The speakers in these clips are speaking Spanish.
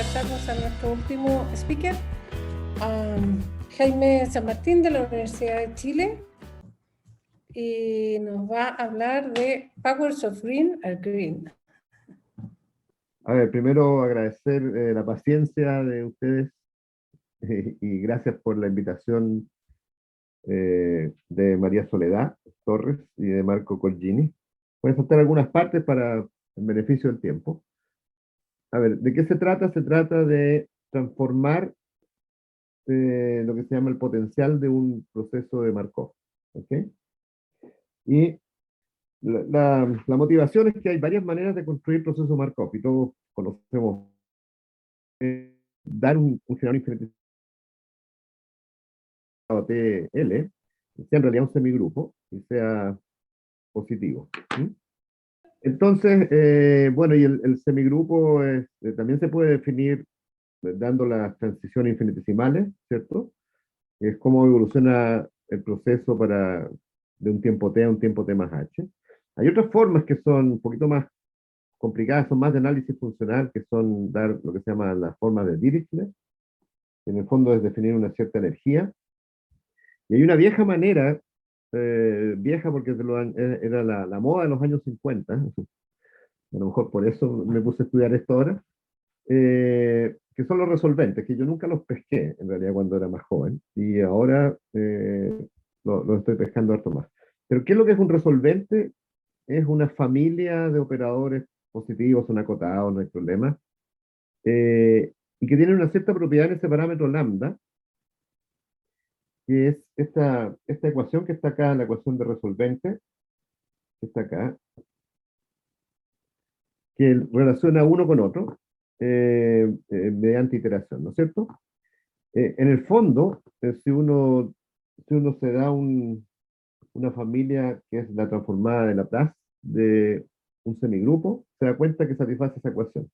pasarnos a nuestro último speaker, Jaime San Martín de la Universidad de Chile, y nos va a hablar de Powers of Green are Green. A ver, primero agradecer la paciencia de ustedes y gracias por la invitación de María Soledad Torres y de Marco Colgini. Voy a saltar algunas partes para el beneficio del tiempo. A ver, ¿de qué se trata? Se trata de transformar lo que se llama el potencial de un proceso de Markov. ¿Ok? Y la motivación es que hay varias maneras de construir procesos Markov y todos conocemos dar un generador infinitesimal TL, que sea en realidad un semigrupo y sea positivo. ¿Sí? Entonces, bueno, y el semigrupo también se puede definir dando las transiciones infinitesimales, ¿cierto? Es cómo evoluciona el proceso de un tiempo t a un tiempo t más h. Hay otras formas que son un poquito más complicadas, son más de análisis funcional, que son dar lo que se llama las formas de Dirichlet, que en el fondo es definir una cierta energía. Y hay una vieja manera, vieja porque era la moda de los años 50, a lo mejor por eso me puse a estudiar esto ahora, que son los resolventes, que yo nunca los pesqué en realidad cuando era más joven, y ahora lo estoy pescando harto más. Pero ¿qué es lo que es un resolvente? Es una familia de operadores positivos, son acotados, no hay problema, y que tienen una cierta propiedad en ese parámetro lambda, que es esta ecuación que está acá, la ecuación de resolvente, que está acá, que relaciona uno con otro mediante iteración, ¿no es cierto? En el fondo, si uno se da una familia que es la transformada de Laplace de un semigrupo, se da cuenta que satisface esa ecuación.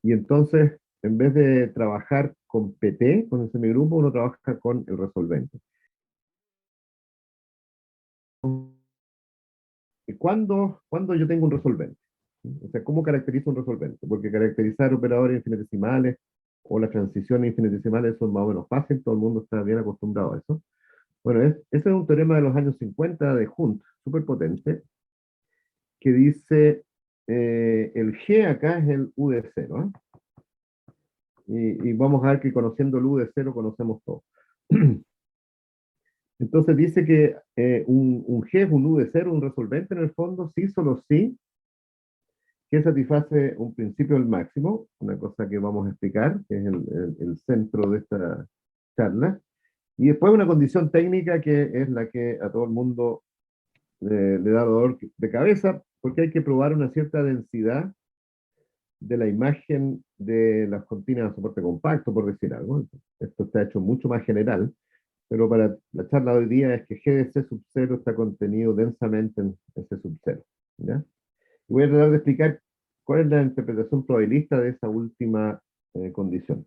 Y entonces, en vez de trabajar con PT, con el semigrupo, uno trabaja con el resolvente. ¿Cuándo yo tengo un resolvente? O sea, ¿cómo caracterizo un resolvente? Porque caracterizar operadores infinitesimales o las transiciones infinitesimales son más o menos fáciles, todo el mundo está bien acostumbrado a eso. Bueno, ese es un teorema de los años 50 de Hunt, súper potente, que dice el G acá es el U de 0. Y vamos a ver que conociendo el U de 0 conocemos todo. Entonces dice que un G es un U de 0, un resolvente en el fondo, sí, solo sí, que satisface un principio del máximo, una cosa que vamos a explicar, que es el centro de esta charla, y después una condición técnica que es la que a todo el mundo le da dolor de cabeza, porque hay que probar una cierta densidad de la imagen de las cortinas de soporte compacto, por decir algo. Esto está hecho mucho más general, pero para la charla de hoy día es que G de C sub 0 está contenido densamente en C sub 0. ¿Ya? Y voy a tratar de explicar cuál es la interpretación probabilista de esa última condición.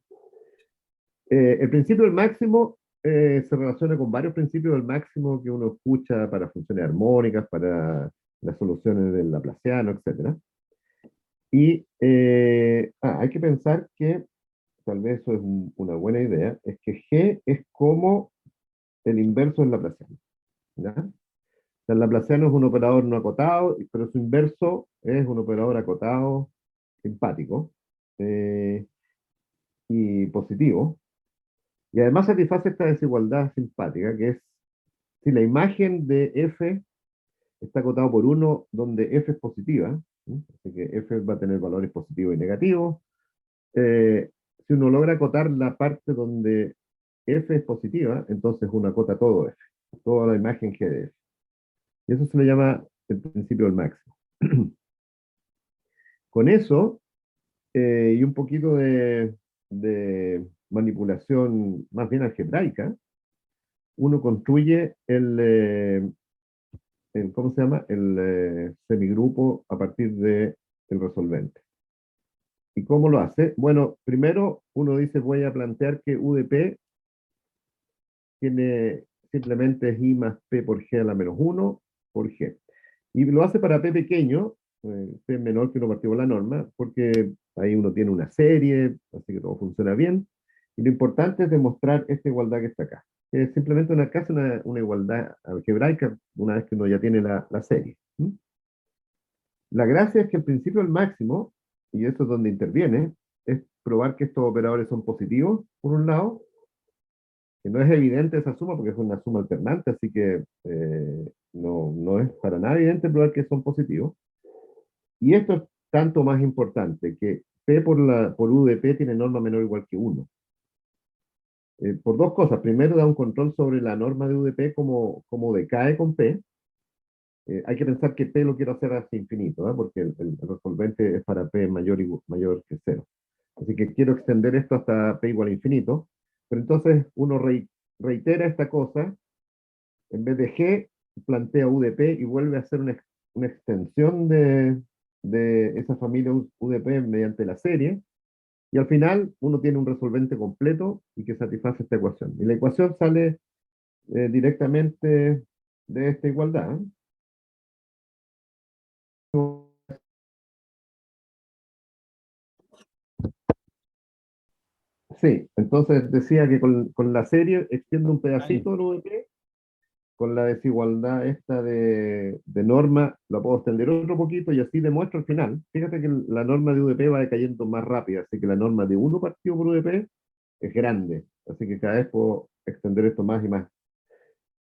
El principio del máximo se relaciona con varios principios del máximo que uno escucha para funciones armónicas, para las soluciones del Laplaciano, etc. Y hay que pensar que, tal vez eso es una buena idea, es que G es como el inverso del Laplaciano. ¿Ya? El Laplaciano es un operador no acotado, pero su inverso es un operador acotado simpático y positivo. Y además satisface esta desigualdad simpática, que es si la imagen de f está acotado por 1, donde f es positiva, ¿sí? Así que f va a tener valores positivos y negativos. Si uno logra acotar la parte donde f es positiva, entonces uno acota todo f, toda la imagen g de f. Y eso se le llama el principio del máximo. Con eso, y un poquito de manipulación más bien algebraica, uno construye ¿cómo se llama? El semigrupo a partir del resolvente. ¿Y cómo lo hace? Bueno, primero uno dice, voy a plantear que U de P tiene simplemente es I más P por G a la menos 1 por G. Y lo hace para P pequeño, P menor que 1 partido por la norma, porque ahí uno tiene una serie, así que todo funciona bien. Y lo importante es demostrar esta igualdad que está acá. Es simplemente casi una igualdad algebraica una vez que uno ya tiene la serie. ¿Mm? La gracia es que el principio del máximo, y eso es donde interviene, es probar que estos operadores son positivos, por un lado, que no es evidente esa suma porque es una suma alternante, así que no es para nada evidente probar que son positivos. Y esto es tanto más importante, que P por U de P tiene norma menor o igual que 1. Por dos cosas. Primero, da un control sobre la norma de U de P como decae con P. Hay que pensar que P lo quiero hacer hacia infinito, ¿eh? Porque el resolvente es para P mayor que 0. Así que quiero extender esto hasta P igual a infinito. Pero entonces uno reitera esta cosa, en vez de G, plantea U de P y vuelve a hacer una extensión de esa familia U de P mediante la serie. Y al final uno tiene un resolvente completo y que satisface esta ecuación. Y la ecuación sale directamente de esta igualdad. Sí, entonces decía que con la serie extiendo un pedacito del UDP, con la desigualdad esta de norma la puedo extender otro poquito y así demuestro al final. Fíjate que la norma de UDP va decayendo más rápido, así que la norma de 1 partido por UDP es grande, así que cada vez puedo extender esto más y más.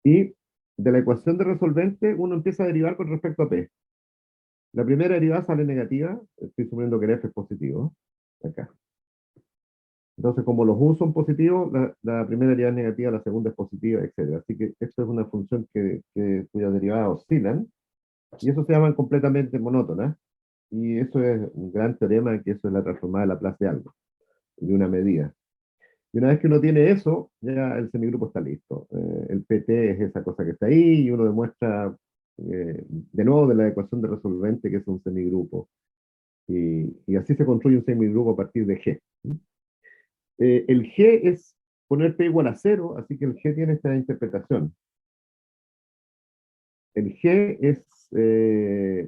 Y de la ecuación de resolvente uno empieza a derivar con respecto a P. La primera derivada sale negativa, estoy suponiendo que el F es positivo, acá. Entonces, como los U son positivos, la primera derivada es negativa, la segunda es positiva, etc. Así que esto es una función cuya derivada oscilan, y eso se llaman completamente monótonas, y eso es un gran teorema, que eso es la transformada de Laplace de algo, de una medida. Y una vez que uno tiene eso, ya el semigrupo está listo. El PT es esa cosa que está ahí, y uno demuestra de nuevo de la ecuación de resolvente que es un semigrupo. Y así se construye un semigrupo a partir de G. El G es poner P igual a 0, así que el G tiene esta interpretación. El G es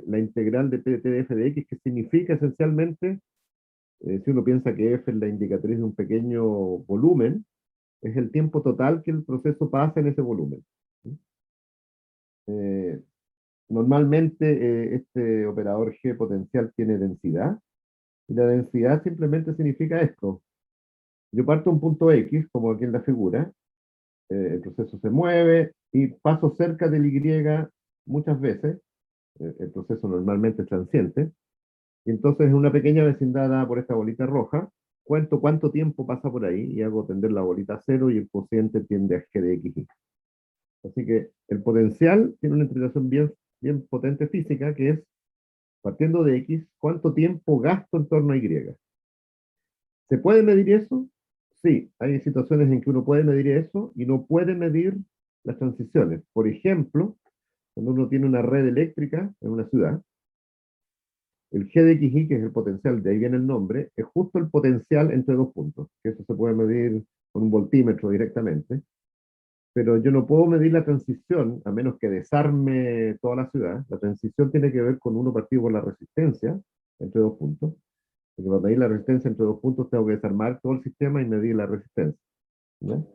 la integral de PT de f de x, que significa esencialmente, si uno piensa que f es la indicatriz de un pequeño volumen, es el tiempo total que el proceso pasa en ese volumen. Eh, Normalmente este operador G potencial tiene densidad, y la densidad simplemente significa esto. Yo parto un punto X, como aquí en la figura, el proceso se mueve y paso cerca del Y muchas veces, el proceso normalmente es transiente, y entonces en una pequeña vecindad dada por esta bolita roja, cuento cuánto tiempo pasa por ahí y hago tender la bolita a cero y el cociente tiende a G de X. Así que el potencial tiene una interpretación bien potente física, que es, partiendo de X, cuánto tiempo gasto en torno a Y. ¿Se puede medir eso? Sí, hay situaciones en que uno puede medir eso y no puede medir las transiciones. Por ejemplo, cuando uno tiene una red eléctrica en una ciudad, el G de XY, que es el potencial, de ahí viene el nombre, es justo el potencial entre dos puntos, que eso se puede medir con un voltímetro directamente, pero yo no puedo medir la transición a menos que desarme toda la ciudad. La transición tiene que ver con uno partido por la resistencia entre dos puntos, porque para medir la resistencia entre dos puntos tengo que desarmar todo el sistema y medir la resistencia, ¿no?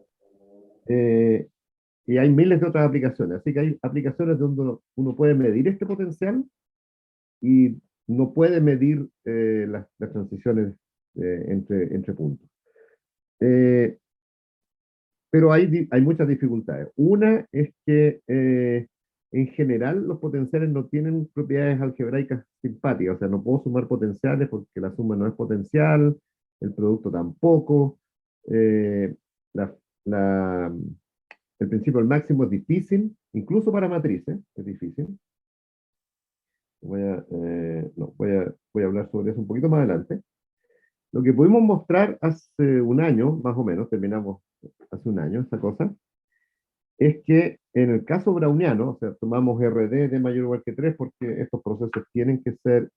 Eh, y hay miles de otras aplicaciones, así que hay aplicaciones donde uno puede medir este potencial y no puede medir las transiciones entre puntos. Eh, pero hay muchas dificultades. Una es que en general los potenciales no tienen propiedades algebraicas simpáticas, o sea, no puedo sumar potenciales porque la suma no es potencial, el producto tampoco, eh, la, la, el principio del máximo es difícil, incluso para matrices es difícil. Voy a hablar sobre eso un poquito más adelante. Lo que pudimos mostrar hace un año, más o menos, terminamos hace un año esta cosa, es que en el caso browniano, o sea, tomamos RD de mayor o igual que 3 porque estos procesos tienen que ser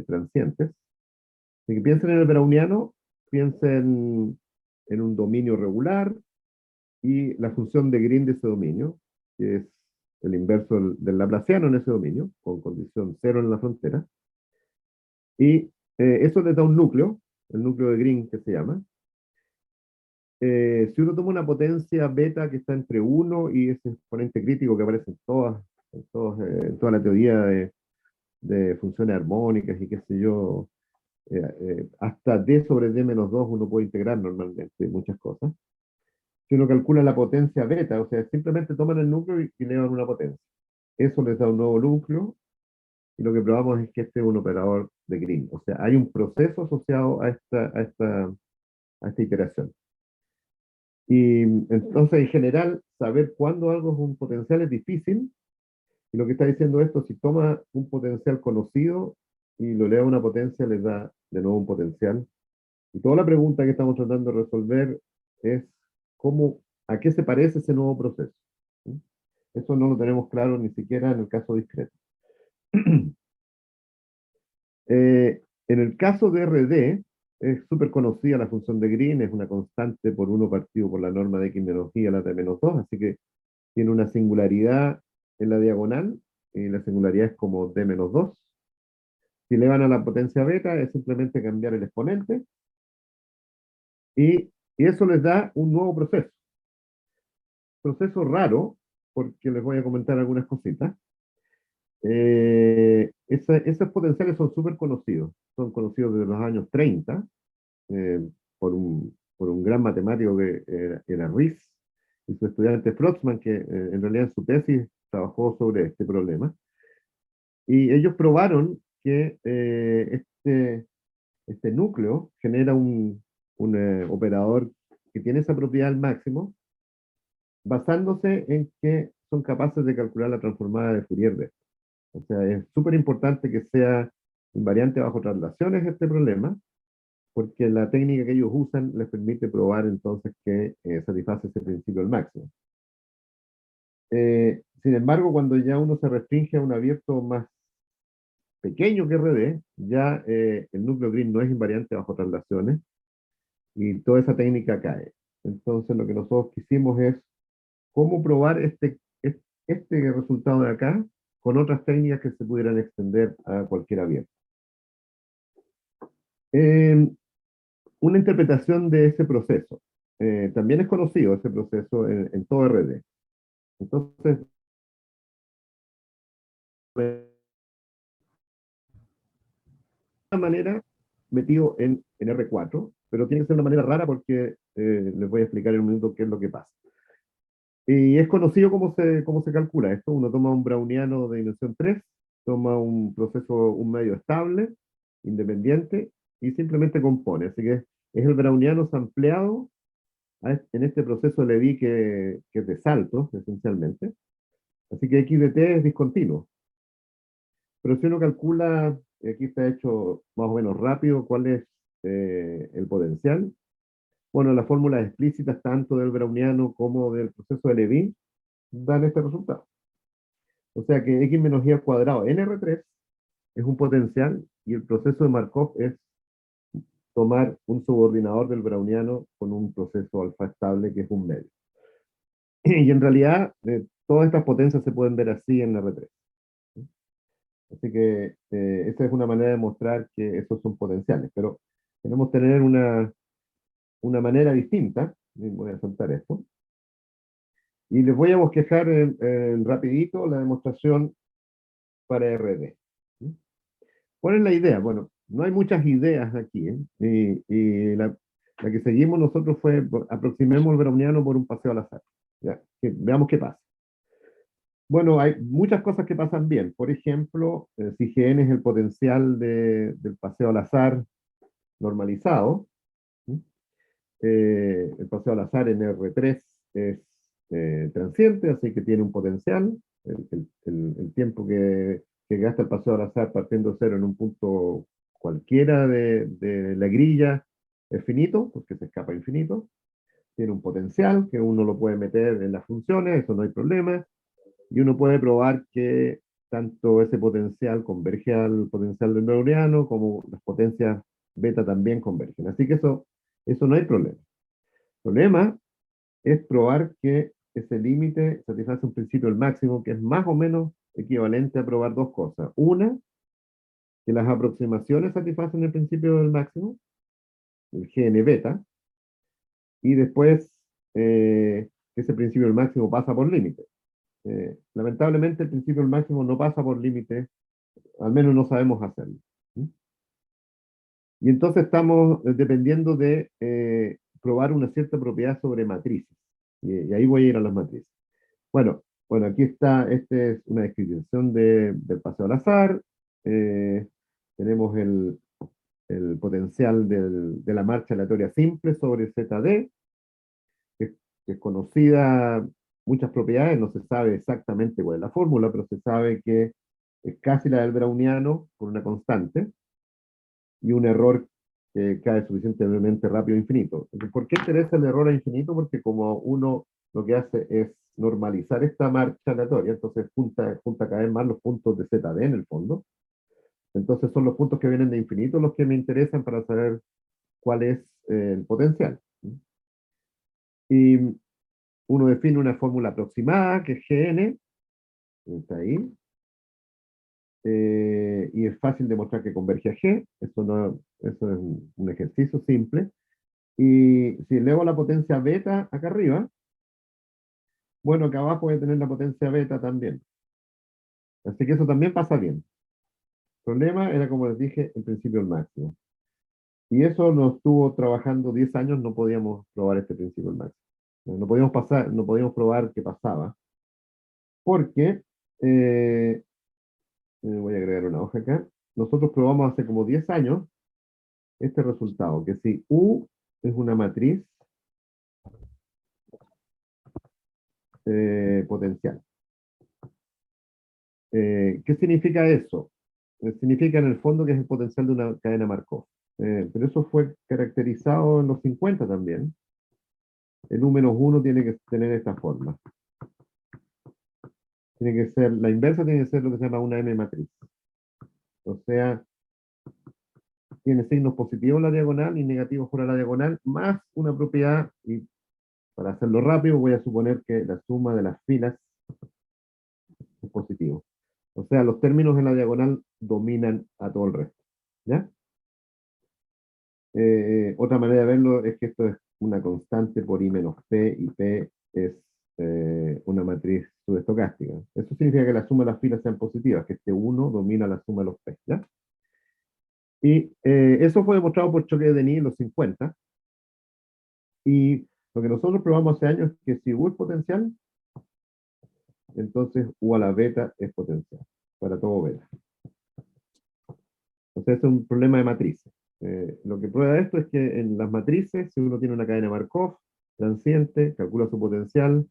transientes. Si piensen en el browniano, piensen en un dominio regular y la función de Green de ese dominio, que es el inverso del laplaciano en ese dominio, con condición 0 en la frontera. Y Eso les da un núcleo, el núcleo de Green que se llama. Si uno toma una potencia beta que está entre 1 y ese exponente crítico que aparece en toda la teoría de funciones armónicas y qué sé yo, hasta d sobre d menos 2 uno puede integrar normalmente muchas cosas. Si uno calcula la potencia beta, o sea, simplemente toman el núcleo y elevan una potencia. Eso les da un nuevo núcleo y lo que probamos es que este es un operador de Green. O sea, hay un proceso asociado a esta iteración. Y entonces, en general, saber cuándo algo es un potencial es difícil. Y lo que está diciendo esto, si toma un potencial conocido y lo eleva a una potencia, les da de nuevo un potencial. Y toda la pregunta que estamos tratando de resolver es a qué se parece ese nuevo proceso. ¿Sí? Eso no lo tenemos claro ni siquiera en el caso discreto. En el caso de RD, es súper conocida la función de Green, es una constante por 1 partido por la norma de x menos y a la de menos 2, así que tiene una singularidad en la diagonal, y la singularidad es como d menos 2. Si le van a la potencia beta, es simplemente cambiar el exponente, y eso les da un nuevo proceso. Proceso raro, porque les voy a comentar algunas cositas. Esos potenciales son súper conocidos, son conocidos desde los años 30, eh, por un gran matemático que era Riesz, y su estudiante Flotzman, que en realidad en su tesis trabajó sobre este problema. Y ellos probaron que este núcleo genera un operador que tiene esa propiedad al máximo, basándose en que son capaces de calcular la transformada de Fourier de esto. O sea, es súper importante que sea invariante bajo traslaciones este problema, porque la técnica que ellos usan les permite probar entonces que satisface ese principio al máximo. Sin embargo, cuando ya uno se restringe a un abierto más pequeño que RD, ya el núcleo Green no es invariante bajo traslaciones y toda esa técnica cae. Entonces, lo que nosotros quisimos es cómo probar este resultado de acá con otras técnicas que se pudieran extender a cualquier abierto. Eh, una interpretación de ese proceso. También es conocido ese proceso en todo RD. Entonces, de una manera metido en R4, pero tiene que ser de una manera rara porque les voy a explicar en un minuto qué es lo que pasa. Y es conocido cómo se calcula esto. Uno toma un browniano de dimensión 3, toma un proceso, un medio estable, independiente, y simplemente compone. Así que es el browniano sampleado en este proceso le vi que es de saltos, esencialmente. Así que x de t es discontinuo. Pero si uno calcula, aquí está hecho más o menos rápido, cuál es el potencial. Bueno, las fórmulas explícitas tanto del browniano como del proceso de Levin dan este resultado. O sea que x menos y al cuadrado en R3 es un potencial y el proceso de Markov es tomar un subordinador del browniano con un proceso alfa estable que es un medio. Y en realidad, todas estas potencias se pueden ver así en R3. Así que esa es una manera de mostrar que esos son potenciales, pero tenemos que tener una manera distinta. Voy a saltar esto. Y les voy a bosquejar rapidito la demostración para RD. ¿Cuál es la idea? Bueno, no hay muchas ideas aquí, ¿eh? Y la que seguimos nosotros fue, aproximemos el browniano por un paseo al azar. Ya, veamos qué pasa. Bueno, hay muchas cosas que pasan bien. Por ejemplo, si Gn es el potencial del paseo al azar normalizado, ¿sí? El paseo al azar en R3 es transiente, así que tiene un potencial. El tiempo que gasta el paseo al azar partiendo de cero en un punto cualquiera de la grilla es finito, porque se escapa infinito. Tiene un potencial que uno lo puede meter en las funciones, eso no hay problema. Y uno puede probar que tanto ese potencial converge al potencial del browniano, como las potencias beta también convergen. Así que eso no hay problema. El problema es probar que ese límite satisface un principio del máximo, que es más o menos equivalente a probar dos cosas. Una, que las aproximaciones satisfacen el principio del máximo, el Gn beta, y después ese principio del máximo pasa por límite. Lamentablemente el principio del máximo no pasa por límite, al menos no sabemos hacerlo. ¿Sí? Y entonces estamos dependiendo de probar una cierta propiedad sobre matrices. Y ahí voy a ir a las matrices. Bueno, aquí está, esta es una descripción del paseo al azar. Eh, tenemos el potencial de la marcha aleatoria simple sobre ZD, que es conocida, muchas propiedades, no se sabe exactamente cuál es la fórmula, pero se sabe que es casi la del browniano con una constante y un error que cae suficientemente rápido a infinito. ¿Por qué interesa el error a infinito? Porque como uno lo que hace es normalizar esta marcha aleatoria, entonces junta cada vez más los puntos de ZD en el fondo. Entonces son los puntos que vienen de infinito los que me interesan para saber cuál es el potencial. Y uno define una fórmula aproximada, que es Gn, está ahí, y es fácil demostrar que converge a G, eso es un ejercicio simple. Y si elevo la potencia beta acá arriba, bueno, acá abajo voy a tener la potencia beta también. Así que eso también pasa bien. El problema era, como les dije, el principio del máximo. Y eso nos estuvo trabajando 10 años, no podíamos probar este principio del máximo. No podíamos probar que pasaba. Porque, voy a agregar una hoja acá, nosotros probamos hace como 10 años este resultado, que si U es una matriz potencial. ¿Qué significa eso? Significa en el fondo que es el potencial de una cadena Markov. Pero eso fue caracterizado en los 50 también. El U-1 tiene que tener esta forma. Tiene que ser, la inversa tiene que ser lo que se llama una M matriz. O sea, tiene signos positivos en la diagonal y negativos fuera de la diagonal, más una propiedad, y para hacerlo rápido voy a suponer que la suma de las filas es positivo. O sea, los términos en la diagonal dominan a todo el resto. ¿Ya? Otra manera de verlo es que esto es una constante por I menos P, y P es una matriz subestocástica. Eso significa que la suma de las filas sean positivas, que este 1 domina la suma de los P. ¿Ya? Y eso fue demostrado por choque de Denis en los 50. Y lo que nosotros probamos hace años es que si U es potencial, entonces U a la beta es potencial, para todo beta. Entonces es un problema de matrices. Lo que prueba esto es que en las matrices, si uno tiene una cadena Markov transiente, calcula su potencial,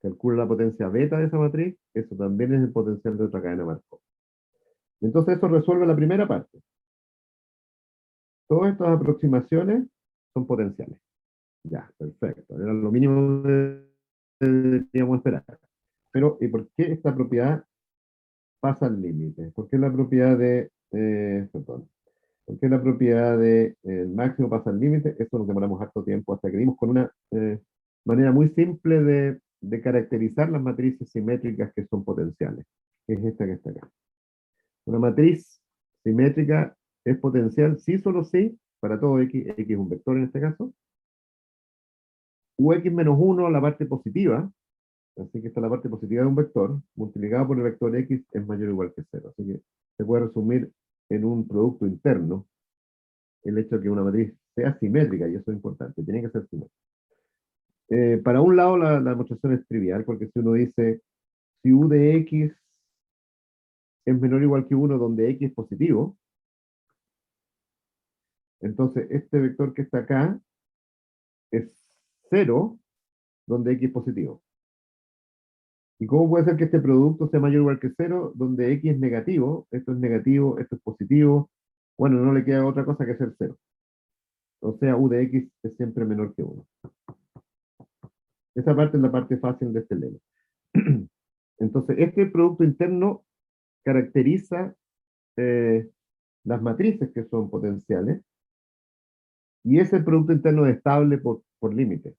calcula la potencia beta de esa matriz, eso también es el potencial de otra cadena Markov. Entonces eso resuelve la primera parte. Todas estas aproximaciones son potenciales. Ya, perfecto. Era lo mínimo que deberíamos esperar. Pero, ¿y por qué esta propiedad pasa al límite? ¿Por qué la propiedad de, perdón, por qué la propiedad de el máximo pasa al límite? Eso nos demoramos harto tiempo hasta que dimos con una manera muy simple de caracterizar las matrices simétricas que son potenciales, que es esta que está acá. Una matriz simétrica es potencial sí, solo sí, para todo x, x es un vector en este caso, ux menos 1, la parte positiva, así que esta es la parte positiva de un vector, multiplicado por el vector x es mayor o igual que 0. Así que se puede resumir en un producto interno el hecho de que una matriz sea simétrica, y eso es importante, tiene que ser simétrica. Para un lado la demostración es trivial, porque si uno dice, si u de x es menor o igual que 1, donde x es positivo, entonces este vector que está acá es 0, donde x es positivo. ¿Y cómo puede ser que este producto sea mayor o igual que 0, donde x es negativo, esto es positivo? Bueno, no le queda otra cosa que ser 0. O sea, u de x es siempre menor que 1. Esa parte es la parte fácil de este lema. Entonces, este producto interno caracteriza las matrices que son potenciales, y ese producto interno es estable por límite.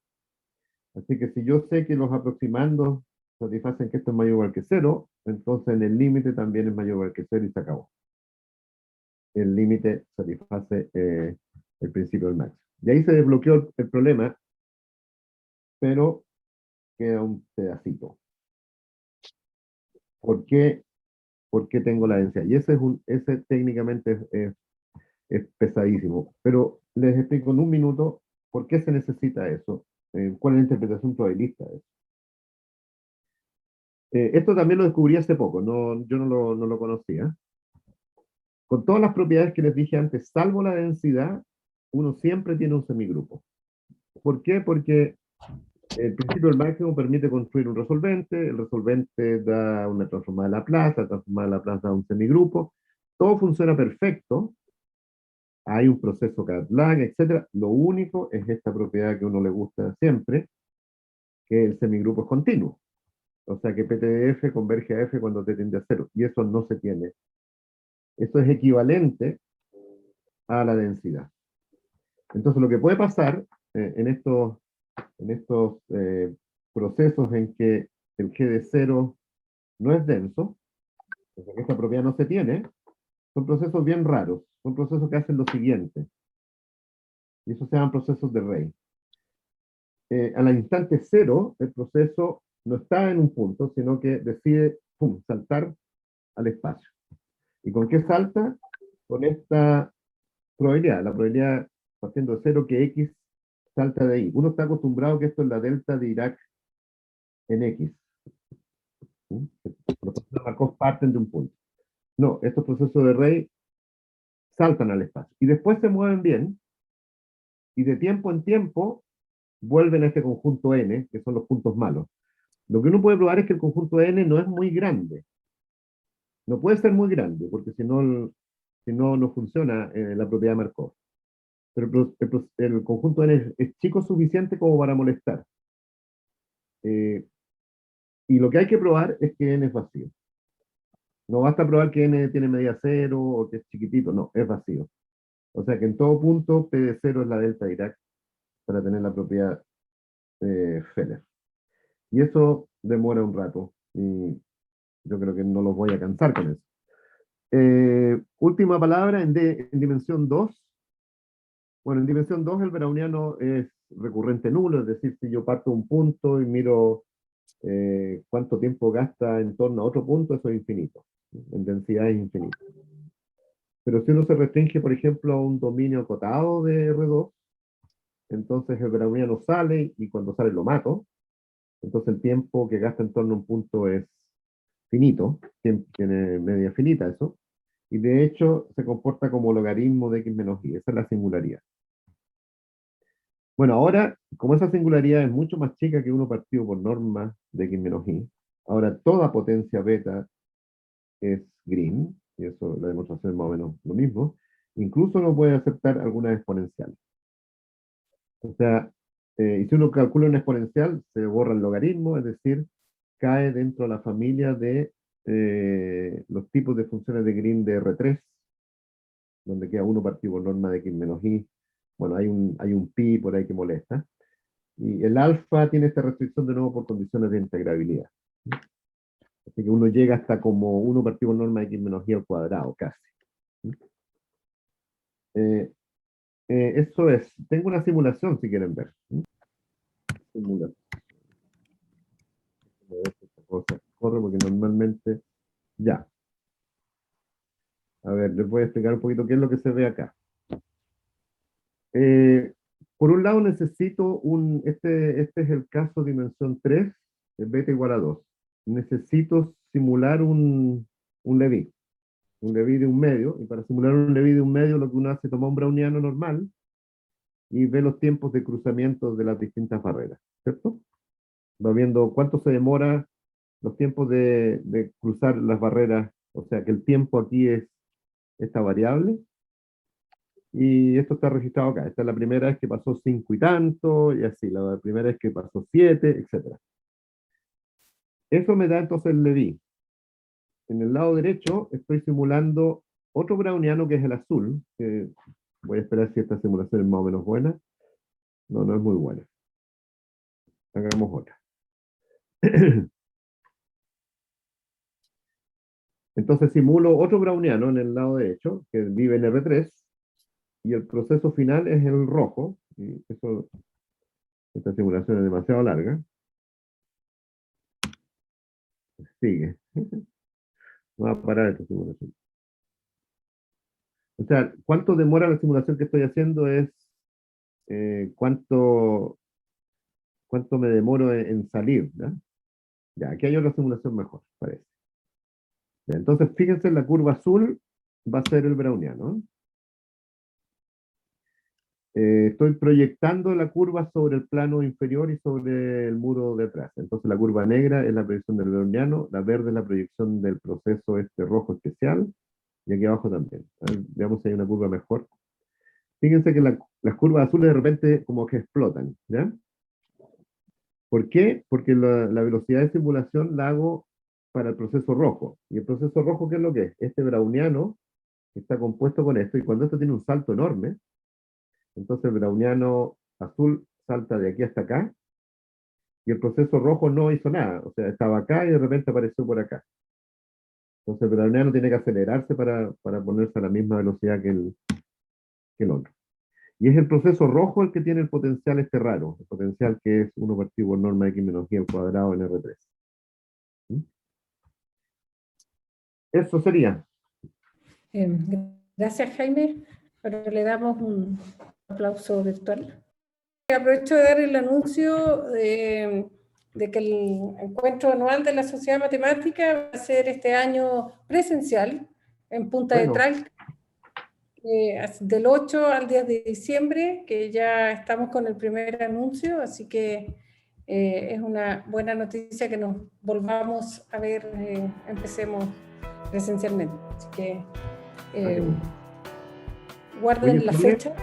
Así que si yo sé que los aproximandos satisfacen que esto es mayor o igual que 0, entonces en el límite también es mayor o igual que 0 y se acabó. el límite satisface el principio del máximo. Y ahí se desbloqueó el problema, pero queda un pedacito. ¿Por qué? ¿Por qué tengo la densidad? Y ese técnicamente es pesadísimo. Pero les explico en un minuto por qué se necesita eso, cuál es la interpretación probabilista de eso. Esto también lo descubrí hace poco, yo no lo conocía. Con todas las propiedades que les dije antes, salvo la densidad, uno siempre tiene un semigrupo. ¿Por qué? Porque el principio del máximo permite construir un resolvente, el resolvente da una transformada de Laplace, la transformada de Laplace da un semigrupo, todo funciona perfecto, hay un proceso Kaplan, etc. Lo único es esta propiedad que a uno le gusta siempre, que el semigrupo es continuo. O sea que PT de F converge a F cuando T tiende a cero, y eso no se tiene. Eso es equivalente a la densidad. Entonces lo que puede pasar en estos procesos en que el G de cero no es denso, o sea que esta propiedad no se tiene, son procesos bien raros, son procesos que hacen lo siguiente, y eso se llaman procesos de Rey. Al instante cero, el proceso no está en un punto, sino que decide saltar al espacio. ¿Y con qué salta? Con esta probabilidad, la probabilidad partiendo de cero que X salta de ahí. Uno está acostumbrado que esto es la delta de Dirac en X. ¿Sí? Los procesos de Markov parten de un punto. No, estos procesos de Rey saltan al espacio. Y después se mueven bien, y de tiempo en tiempo vuelven a este conjunto N, que son los puntos malos. Lo que uno puede probar es que el conjunto N no es muy grande. No puede ser muy grande, porque si no, no funciona la propiedad de Markov. Pero el conjunto N es chico suficiente como para molestar. Y lo que hay que probar es que N es vacío. No basta probar que N tiene medida cero o que es chiquitito, no, es vacío. O sea que en todo punto P de cero es la delta Dirac para tener la propiedad Feller. Y eso demora un rato, y yo creo que no los voy a cansar con eso. Última palabra en dimensión 2. Bueno, en dimensión 2 el browniano es recurrente nulo, es decir, si yo parto un punto y miro cuánto tiempo gasta en torno a otro punto, eso es infinito. En densidad es infinito. Pero si uno se restringe, por ejemplo, a un dominio acotado de R2, entonces el browniano sale y cuando sale lo mato. Entonces el tiempo que gasta en torno a un punto es finito, tiene media finita eso, y de hecho se comporta como logaritmo de x menos y, esa es la singularidad. Bueno, ahora, como esa singularidad es mucho más chica que uno partido por norma de x menos y, ahora toda potencia beta es green, y eso la demostración es más o menos lo mismo, incluso uno puede aceptar algunas exponenciales. O sea, y si uno calcula una exponencial, se borra el logaritmo, es decir, cae dentro de la familia de los tipos de funciones de Green de R3, donde queda uno partido por norma de x menos y. Bueno, hay un pi por ahí que molesta. Y el alfa tiene esta restricción de nuevo por condiciones de integrabilidad. Así que uno llega hasta como uno partido por norma de x menos y al cuadrado, casi. Eh, eso es. Tengo una simulación si quieren ver. Simulación. Esta cosa corre porque normalmente. Ya. A ver, les voy a explicar un poquito qué es lo que se ve acá. Eh, por un lado necesito este es el caso dimensión 3, beta igual a 2. Necesito simular un Leví de un medio, y para simular un Leví de un medio lo que uno hace es tomar un browniano normal y ve los tiempos de cruzamiento de las distintas barreras, ¿cierto? Va viendo cuánto se demora los tiempos de cruzar las barreras, o sea que el tiempo aquí es esta variable, y esto está registrado acá. Esta es la primera vez que pasó 5 y tanto, y así, la primera vez que pasó 7, etc. Eso me da entonces el Leví. En el lado derecho estoy simulando otro browniano que es el azul, que voy a esperar si esta simulación es más o menos buena. No, no es muy buena. Hagamos otra. Entonces simulo otro browniano en el lado derecho, que vive en R3, y el proceso final es el rojo, y eso, esta simulación es demasiado larga. Sigue. Voy a parar esta simulación. O sea, cuánto demora la simulación que estoy haciendo es cuánto me demoro en salir, ¿ya? Ya, aquí hay otra simulación mejor, parece. Ya, entonces, fíjense, la curva azul va a ser el browniano. Estoy proyectando la curva sobre el plano inferior y sobre el muro de atrás. Entonces, la curva negra es la proyección del browniano, la verde es la proyección del proceso este rojo especial, y aquí abajo también. A ver, veamos si hay una curva mejor. Fíjense que las curvas azules de repente como que explotan, ¿ya? ¿Por qué? Porque la velocidad de simulación la hago para el proceso rojo. ¿Y el proceso rojo qué es lo que es? Este browniano está compuesto con esto, y cuando esto tiene un salto enorme, entonces el browniano azul salta de aquí hasta acá, y el proceso rojo no hizo nada, o sea, estaba acá y de repente apareció por acá. Entonces el browniano tiene que acelerarse para ponerse a la misma velocidad que el otro. Y es el proceso rojo el que tiene el potencial este raro, el potencial que es 1 partido por norma x menos y al cuadrado en R3. ¿Mm? Eso sería. Gracias, Jaime. Ahora le damos un aplauso virtual. Aprovecho de dar el anuncio de que el encuentro anual de la Sociedad Matemática va a ser este año presencial en Punta de Tralca, del 8 al 10 de diciembre, que ya estamos con el primer anuncio, así que es una buena noticia que nos volvamos a ver, empecemos presencialmente. Así que guarden la fecha.